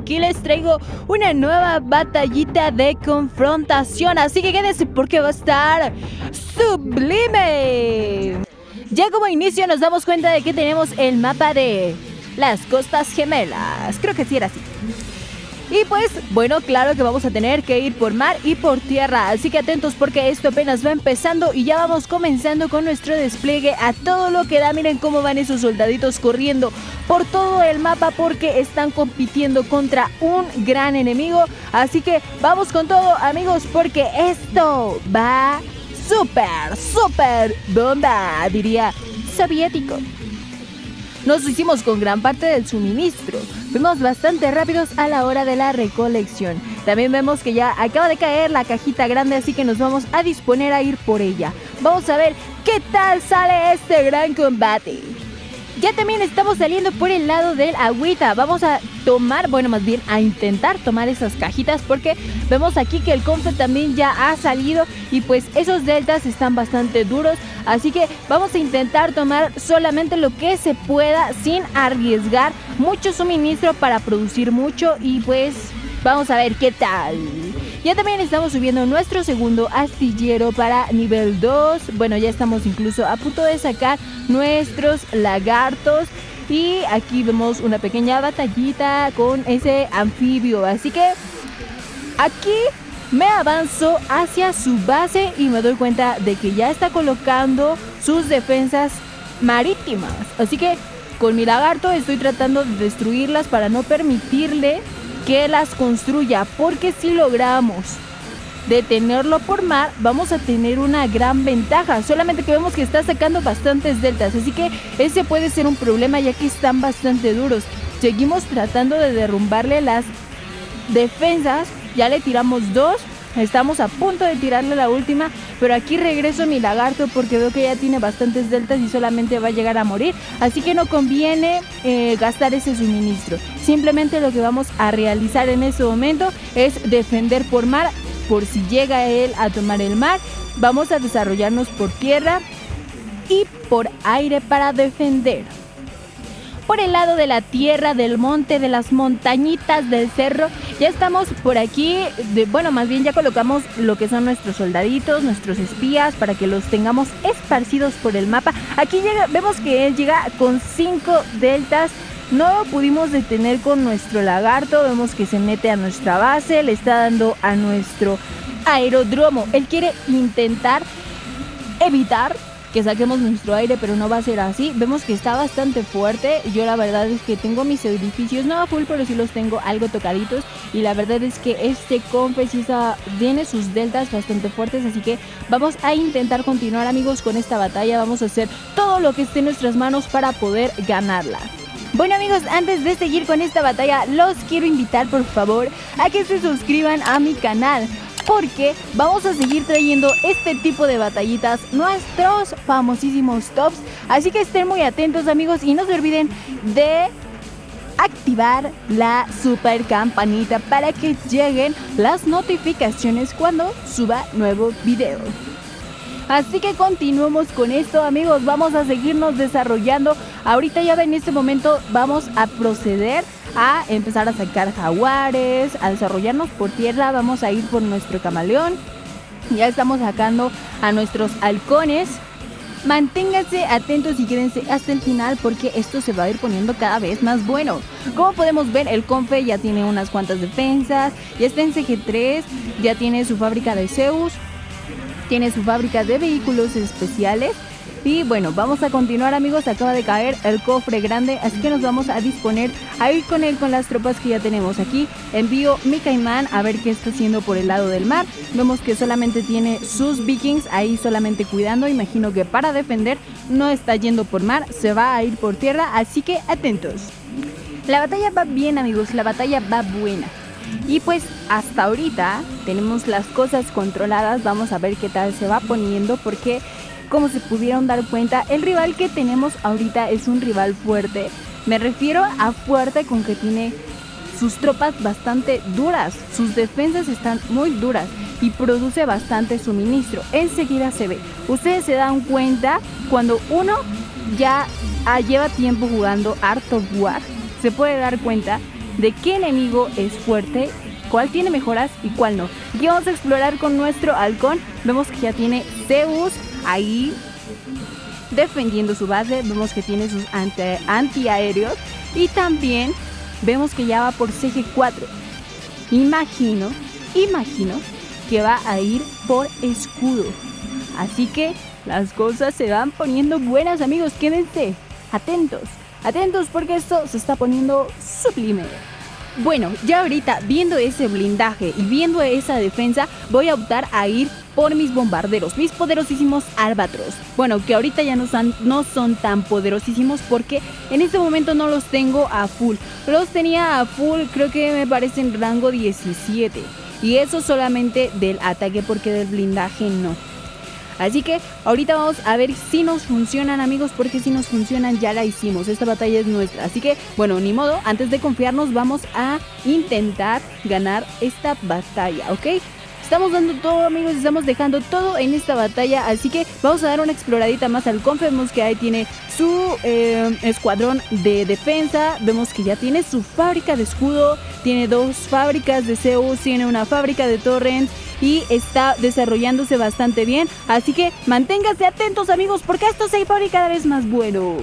aquí les traigo una nueva batallita de confrontación. Así que quédense porque va a estar sublime. Ya como inicio nos damos cuenta de que tenemos el mapa de las Costas Gemelas. Creo que sí era así. Y pues, bueno, claro que vamos a tener que ir por mar y por tierra, así que atentos porque esto apenas va empezando y ya vamos comenzando con nuestro despliegue a todo lo que da. Miren cómo van esos soldaditos corriendo por todo el mapa porque están compitiendo contra un gran enemigo. Así que vamos con todo, amigos, porque esto va súper bomba, diría soviético. Nos hicimos con gran parte del suministro. Fuimos bastante rápidos a la hora de la recolección. También vemos que ya acaba de caer la cajita grande, así que nos vamos a disponer a ir por ella. Vamos a ver qué tal sale este gran combate. Ya también estamos saliendo por el lado del agüita. Vamos a tomar, bueno, más bien a intentar tomar esas cajitas porque vemos aquí que el Confe también ya ha salido y pues esos deltas están bastante duros. Así que vamos a intentar tomar solamente lo que se pueda sin arriesgar mucho suministro para producir mucho y pues vamos a ver qué tal. Ya también estamos subiendo nuestro segundo astillero para nivel 2. Bueno, ya estamos incluso a punto de sacar nuestros lagartos. Y aquí vemos una pequeña batallita con ese anfibio. Así que aquí me avanzo hacia su base y me doy cuenta de que ya está colocando sus defensas marítimas. Así que con mi lagarto estoy tratando de destruirlas para no permitirle que las construya, porque si logramos detenerlo por mar vamos a tener una gran ventaja, solamente que vemos que está sacando bastantes deltas, así que ese puede ser un problema ya que están bastante duros. Seguimos tratando de derrumbarle las defensas, ya le tiramos 2, estamos a punto de tirarle la última, pero aquí regreso mi lagarto porque veo que ya tiene bastantes deltas y solamente va a llegar a morir, así que no conviene gastar ese suministro. Simplemente lo que vamos a realizar en este momento es defender por mar, por si llega él a tomar el mar. Vamos a desarrollarnos por tierra y por aire para defender. Por el lado de la tierra, del monte, de las montañitas, del cerro, ya estamos por aquí, bueno, más bien ya colocamos lo que son nuestros soldaditos, nuestros espías, para que los tengamos esparcidos por el mapa. Aquí vemos que él llega con 5 deltas. No lo pudimos detener con nuestro lagarto, vemos que se mete a nuestra base, le está dando a nuestro aeródromo. Él quiere intentar evitar que saquemos nuestro aire, pero no va a ser así. Vemos que está bastante fuerte. Yo la verdad es que tengo mis edificios, no a full, pero sí los tengo algo tocaditos. Y la verdad es que este Confe sí tiene sus deltas bastante fuertes, así que vamos a intentar continuar, amigos, con esta batalla. Vamos a hacer todo lo que esté en nuestras manos para poder ganarla. Bueno, amigos, antes de seguir con esta batalla, los quiero invitar por favor a que se suscriban a mi canal, porque vamos a seguir trayendo este tipo de batallitas, nuestros famosísimos tops. Así que estén muy atentos, amigos, y no se olviden de activar la super campanita para que lleguen las notificaciones cuando suba nuevo video. Así que continuemos con esto, amigos, vamos a seguirnos desarrollando. Ahorita ya en este momento vamos a proceder a empezar a sacar jaguares, a desarrollarnos por tierra. Vamos a ir por nuestro camaleón. Ya estamos sacando a nuestros halcones. Manténganse atentos y quédense hasta el final porque esto se va a ir poniendo cada vez más bueno. Como podemos ver, el Confe ya tiene unas cuantas defensas, ya está en CG3, ya tiene su fábrica de Zeus, tiene su fábrica de vehículos especiales. Y bueno, vamos a continuar, amigos. Acaba de caer el cofre grande, así que nos vamos a disponer a ir con él, con las tropas que ya tenemos aquí. Envío mi caimán a ver qué está haciendo por el lado del mar. Vemos que solamente tiene sus vikings ahí solamente cuidando. Imagino que para defender no está yendo por mar, se va a ir por tierra, así que atentos. La batalla va bien, amigos, la batalla va buena. Y pues hasta ahorita tenemos las cosas controladas. Vamos a ver qué tal se va poniendo, porque como se pudieron dar cuenta, el rival que tenemos ahorita es un rival fuerte. Me refiero a fuerte con que tiene sus tropas bastante duras, sus defensas están muy duras y produce bastante suministro. Enseguida se ve. Ustedes se dan cuenta cuando uno ya lleva tiempo jugando Art of War, se puede dar cuenta de qué enemigo es fuerte, cuál tiene mejoras y cuál no. Aquí vamos a explorar con nuestro halcón. Vemos que ya tiene Zeus ahí defendiendo su base. Vemos que tiene sus antiaéreos. Y también vemos que ya va por CG4. Imagino que va a ir por escudo. Así que las cosas se van poniendo buenas, amigos. Quédense atentos porque esto se está poniendo sublime. Bueno, ya ahorita viendo ese blindaje y viendo esa defensa, voy a optar a ir por mis bombarderos, mis poderosísimos Albatros. Bueno, que ahorita ya no son tan poderosísimos porque en este momento no los tengo a full. Los tenía a full, creo que me parece en rango 17. Y eso solamente del ataque, porque del blindaje no. Así que ahorita vamos a ver si nos funcionan, amigos, porque si nos funcionan ya la hicimos. Esta batalla es nuestra. Así que, bueno, ni modo, antes de confiarnos vamos a intentar ganar esta batalla, ¿ok? Estamos dando todo, amigos, estamos dejando todo en esta batalla. Así que vamos a dar una exploradita más al Confe. Vemos que ahí tiene su escuadrón de defensa. Vemos que ya tiene su fábrica de escudo. Tiene 2 fábricas de Zeus. Tiene una fábrica de Torrent. Y está desarrollándose bastante bien. Así que manténganse atentos, amigos, porque esto se pone cada vez más bueno.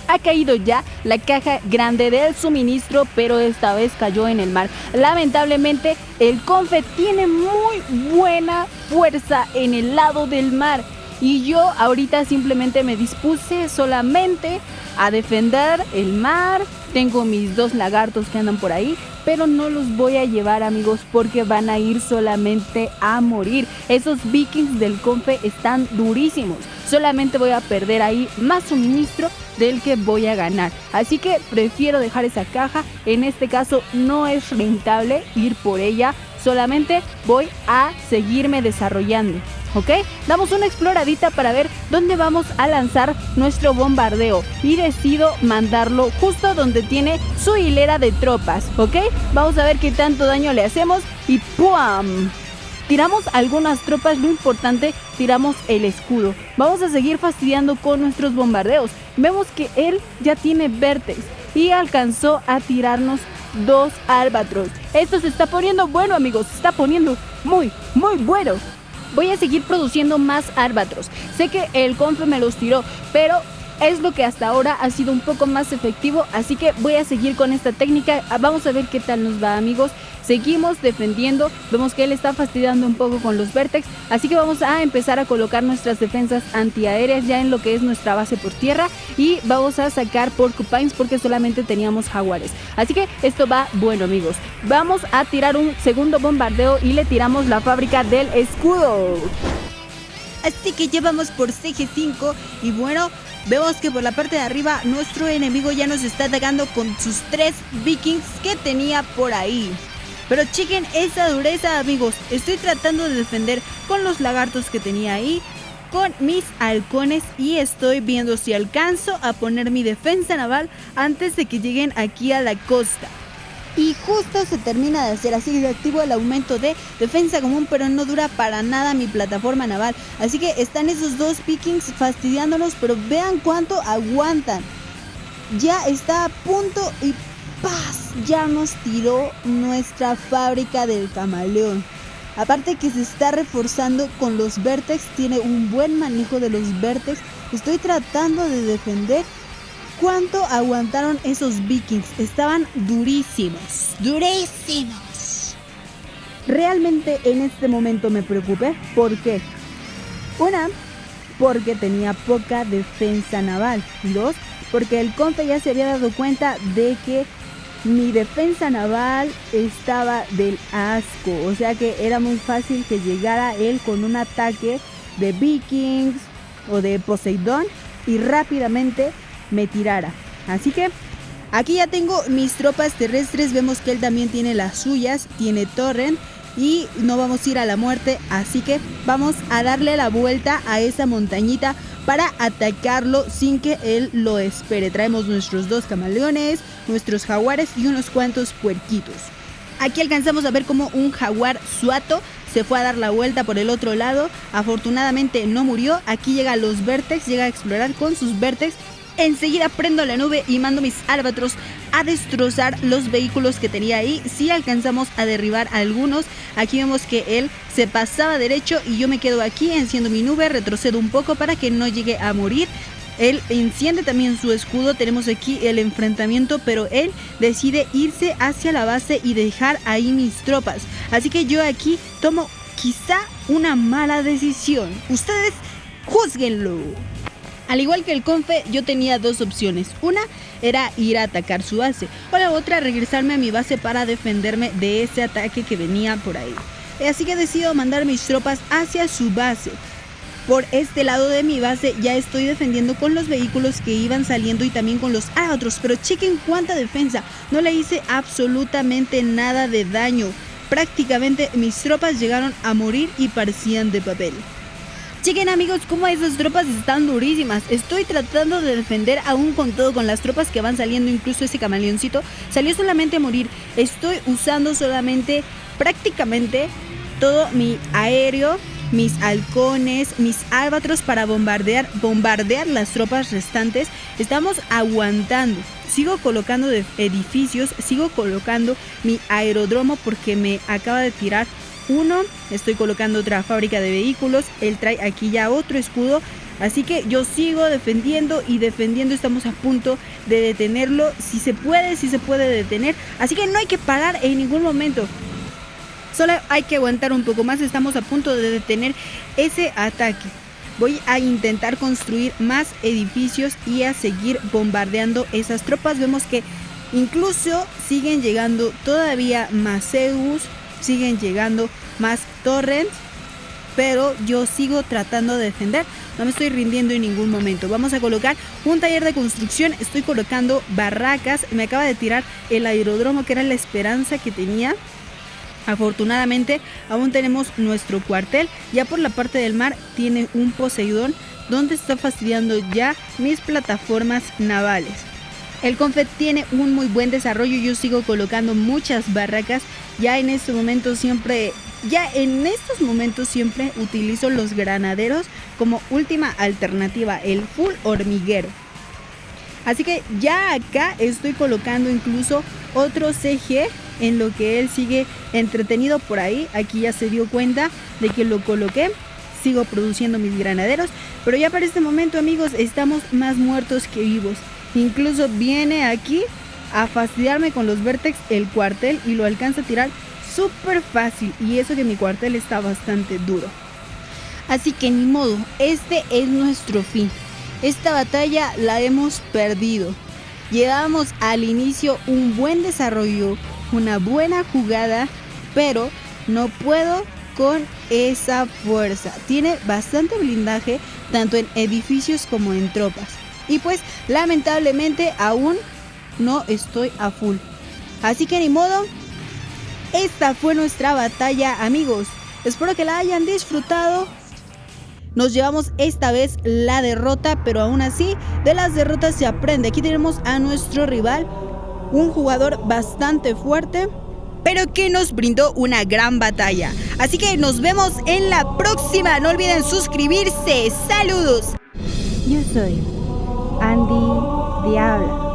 Ha caído ya la caja grande del suministro, pero esta vez cayó en el mar. Lamentablemente, el Confe tiene muy buena fuerza en el lado del mar. Y yo ahorita simplemente me dispuse solamente a defender el mar. Tengo mis 2 lagartos que andan por ahí, pero no los voy a llevar, amigos, porque van a ir solamente a morir. Esos vikings del Confe están durísimos. Solamente voy a perder ahí más suministro del que voy a ganar. Así que prefiero dejar esa caja. En este caso no es rentable ir por ella. Solamente voy a seguirme desarrollando. ¿Ok? Damos una exploradita para ver dónde vamos a lanzar nuestro bombardeo. Y decido mandarlo justo donde tiene su hilera de tropas. ¿Ok? Vamos a ver qué tanto daño le hacemos. Y ¡pum! Tiramos algunas tropas, lo importante, tiramos el escudo. Vamos a seguir fastidiando con nuestros bombardeos. Vemos que él ya tiene Vértex y alcanzó a tirarnos 2 Albatros. Esto se está poniendo bueno, amigos. Se está poniendo muy bueno. Voy a seguir produciendo más Albatros. Sé que el Confe me los tiró, pero es lo que hasta ahora ha sido un poco más efectivo. Así que voy a seguir con esta técnica. Vamos a ver qué tal nos va, amigos. Seguimos defendiendo. Vemos que él está fastidiando un poco con los Vértex. Así que vamos a empezar a colocar nuestras defensas antiaéreas ya en lo que es nuestra base por tierra. Y vamos a sacar Porcupines porque solamente teníamos jaguares. Así que esto va bueno, amigos. Vamos a tirar un segundo bombardeo y le tiramos la fábrica del escudo. Así que ya vamos por CG5 y bueno, vemos que por la parte de arriba nuestro enemigo ya nos está atacando con sus 3 vikings que tenía por ahí. Pero chequen esa dureza, amigos. Estoy tratando de defender con los lagartos que tenía ahí, con mis halcones, y estoy viendo si alcanzo a poner mi defensa naval antes de que lleguen aquí a la costa. Y justo se termina de hacer, así que activo el aumento de defensa común, pero no dura para nada mi plataforma naval. Así que están esos 2 vikings fastidiándonos, pero vean cuánto aguantan. Ya está a punto y ¡paz! Ya nos tiró nuestra fábrica del camaleón. Aparte que se está reforzando con los Vértex, tiene un buen manejo de los Vértex. Estoy tratando de defender. ¿Cuánto aguantaron esos vikings? Estaban durísimos. Realmente en este momento me preocupé. ¿Por qué? 1, porque tenía poca defensa naval. 2, porque el Confe ya se había dado cuenta de que mi defensa naval estaba del asco. O sea que era muy fácil que llegara él con un ataque de vikings o de Poseidón y rápidamente me tirara. Así que aquí ya tengo mis tropas terrestres. Vemos que él también tiene las suyas, tiene Torrent y no vamos a ir a la muerte. Así que vamos a darle la vuelta a esa montañita para atacarlo sin que él lo espere. Traemos nuestros 2 camaleones, nuestros jaguares y unos cuantos puerquitos. Aquí alcanzamos a ver como un jaguar suato se fue a dar la vuelta por el otro lado. Afortunadamente no murió. Aquí llega los Vértex, llega a explorar con sus Vértex Enseguida prendo la nube y mando mis Albatros a destrozar los vehículos que tenía ahí. Si alcanzamos a derribar a algunos, aquí vemos que él se pasaba derecho y yo me quedo aquí, enciendo mi nube, retrocedo un poco para que no llegue a morir. Él enciende también su escudo, tenemos aquí el enfrentamiento, pero él decide irse hacia la base y dejar ahí mis tropas. Así que yo aquí tomo quizá una mala decisión. Ustedes júzguenlo. Al igual que el Confe, yo tenía dos opciones. Una era ir a atacar su base, o la otra regresarme a mi base para defenderme de ese ataque que venía por ahí. Así que decido mandar mis tropas hacia su base. Por este lado de mi base ya estoy defendiendo con los vehículos que iban saliendo y también con los otros. Pero chequen cuánta defensa, no le hice absolutamente nada de daño. Prácticamente mis tropas llegaron a morir y parecían de papel. Chequen amigos cómo esas tropas están durísimas. Estoy tratando de defender aún con todo con las tropas que van saliendo. Incluso ese camaleoncito salió solamente a morir. Estoy usando solamente prácticamente todo mi aéreo, mis halcones, mis Albatros para bombardear las tropas restantes. Estamos aguantando. Sigo colocando edificios, sigo colocando mi aeródromo porque me acaba de tirar uno. Estoy colocando otra fábrica de vehículos. Él trae aquí ya otro escudo. Así que yo sigo defendiendo y defendiendo. Estamos a punto de detenerlo. Si se puede detener. Así que no hay que parar en ningún momento. Solo hay que aguantar un poco más. Estamos a punto de detener ese ataque. Voy a intentar construir más edificios y a seguir bombardeando esas tropas. Vemos que incluso siguen llegando todavía más Zeus. Siguen llegando más torrents, pero yo sigo tratando de defender. No me estoy rindiendo en ningún momento. Vamos a colocar un taller de construcción. Estoy colocando barracas. Me acaba de tirar el aeródromo, que era la esperanza que tenía. Afortunadamente aún tenemos nuestro cuartel. Ya por la parte del mar tiene un Poseidón, donde está fastidiando ya mis plataformas navales. El Confed tiene un muy buen desarrollo. Yo sigo colocando muchas barracas. Ya en estos momentos siempre utilizo los granaderos como última alternativa, el full hormiguero. Así que ya acá estoy colocando incluso otro CG en lo que él sigue entretenido por ahí. Aquí ya se dio cuenta de que lo coloqué. Sigo produciendo mis granaderos, pero ya para este momento amigos estamos más muertos que vivos. Incluso viene aquí a fastidiarme con los Vertex el cuartel y lo alcanza a tirar súper fácil. Y eso que mi cuartel está bastante duro. Así que ni modo, este es nuestro fin. Esta batalla la hemos perdido. Llevábamos al inicio un buen desarrollo, una buena jugada, pero no puedo con esa fuerza. Tiene bastante blindaje tanto en edificios como en tropas. Y pues lamentablemente aún no estoy a full. Así que ni modo. Esta fue nuestra batalla amigos. Espero que la hayan disfrutado. Nos llevamos esta vez la derrota, pero aún así de las derrotas se aprende. Aquí tenemos a nuestro rival, un jugador bastante fuerte, pero que nos brindó una gran batalla. Así que nos vemos en la próxima. No olviden suscribirse. ¡Saludos! Yo soy Andy Diabla.